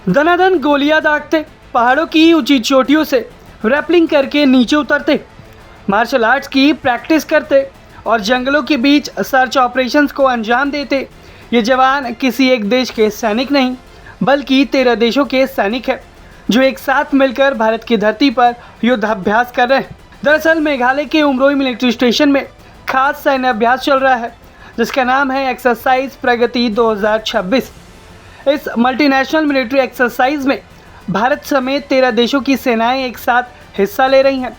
दनादन गोलियां दागते, पहाड़ों की ऊंची चोटियों से रैपलिंग करके नीचे उतरते, मार्शल आर्ट्स की प्रैक्टिस करते और जंगलों के बीच सर्च ऑपरेशंस को अंजाम देते ये जवान किसी एक देश के सैनिक नहीं बल्कि 13 देशों के सैनिक हैं जो एक साथ मिलकर भारत की धरती पर युद्धाभ्यास कर रहे हैं। दरअसल मेघालय के उमरोई मिलिट्री स्टेशन में खास सैन्य अभ्यास चल रहा है जिसका नाम है एक्सरसाइज प्रगति 2026। इस मल्टीनेशनल मिलिट्री एक्सरसाइज में भारत समेत 13 देशों की सेनाएं एक साथ हिस्सा ले रही हैं।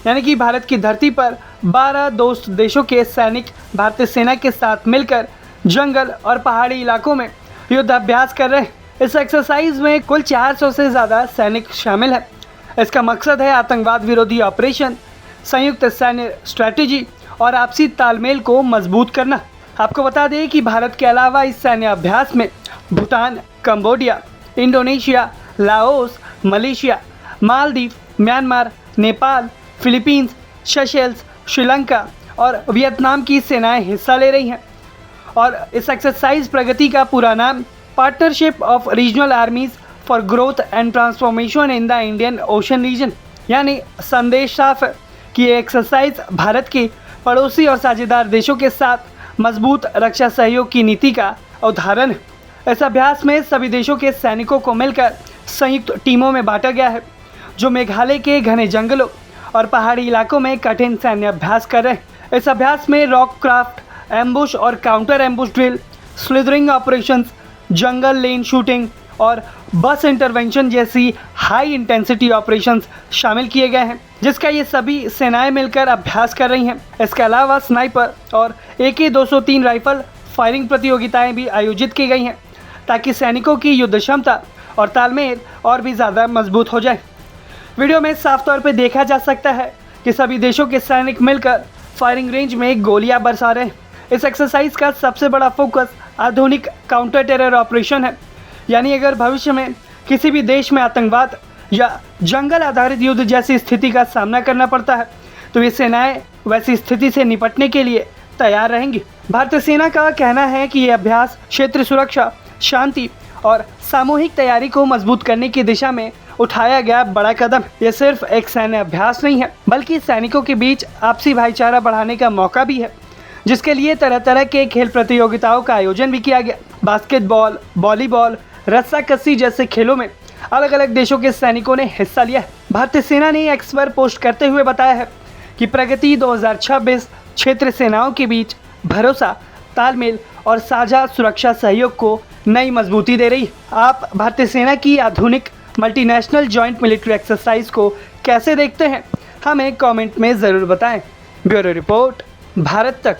यानी कि भारत की धरती पर 12 दोस्त देशों के सैनिक भारतीय सेना के साथ मिलकर जंगल और पहाड़ी इलाकों में युद्धाभ्यास कर रहे हैं। इस एक्सरसाइज में कुल 400 से ज़्यादा सैनिक शामिल हैं। इसका मकसद है आतंकवाद विरोधी ऑपरेशन, संयुक्त सैन्य स्ट्रैटेजी और आपसी तालमेल को मजबूत करना। आपको बता दें कि भारत के अलावा इस सैन्य अभ्यास में Bhutan, Cambodia, Indonesia, Laos, Malaysia, Maldives, Myanmar, Nepal, Philippines, Seychelles, Sri Lanka और वियतनाम की सेनाएं हिस्सा ले रही हैं। और इस एक्सरसाइज प्रगति का पूरा नाम partnership of regional armies for growth and transformation in the Indian Ocean region, यानी संदेश साफ है कि ये एक्सरसाइज भारत के पड़ोसी और साझेदार देशों के साथ मजबूत रक्षा सहयोग की नीति का उदाहरण है। इस अभ्यास में सभी देशों के सैनिकों को मिलकर संयुक्त टीमों में बांटा गया है जो मेघालय के घने जंगलों और पहाड़ी इलाकों में कठिन सैन्य अभ्यास कर रहे हैं। इस अभ्यास में रॉक क्राफ्ट, एम्बुश और counter ambush drill, slithering operations, jungle lane shooting और बस इंटरवेंशन जैसी हाई इंटेंसिटी ऑपरेशंस शामिल किए गए हैं जिसका ये सभी सेनाएं मिलकर अभ्यास कर रही हैं। इसके अलावा स्नाइपर और AK-203 राइफल फायरिंग प्रतियोगिताएं भी आयोजित की गई हैं ताकि सैनिकों की युद्ध क्षमता और तालमेल और भी ज़्यादा मजबूत हो जाए। वीडियो में साफ तौर पर देखा जा सकता है कि सभी देशों के सैनिक मिलकर फायरिंग रेंज में गोलियां बरसा रहे हैं। इस एक्सरसाइज का सबसे बड़ा फोकस आधुनिक काउंटर टेरर ऑपरेशन है, यानी अगर भविष्य में किसी भी देश में आतंकवाद या जंगल आधारित युद्ध जैसी स्थिति का सामना करना पड़ता है तो ये सेनाएं वैसी स्थिति से निपटने के लिए तैयार रहेंगी। भारतीय सेना का कहना है कि ये अभ्यास क्षेत्रीय सुरक्षा, शांति और सामूहिक तैयारी को मजबूत करने की दिशा में उठाया गया बड़ा कदम। ये सिर्फ एक सैन्य अभ्यास नहीं है बल्कि सैनिकों के बीच आपसी भाईचारा बढ़ाने का मौका भी है जिसके लिए तरह तरह के खेल प्रतियोगिताओं का आयोजन भी किया गया। बास्केटबॉल, वॉलीबॉल, रस्साकसी जैसे खेलों में अलग अलग देशों के सैनिकों ने हिस्सा लिया है। भारतीय सेना ने एक्स पर पोस्ट करते हुए बताया है कि प्रगति 2026 क्षेत्रीय सेनाओं के बीच भरोसा, तालमेल और साझा सुरक्षा सहयोग को नई मजबूती दे रही है। आप भारतीय सेना की आधुनिक मल्टीनेशनल जॉइंट मिलिट्री एक्सरसाइज को कैसे देखते हैं, हमें कमेंट में ज़रूर बताएं। ब्यूरो रिपोर्ट, भारत तक।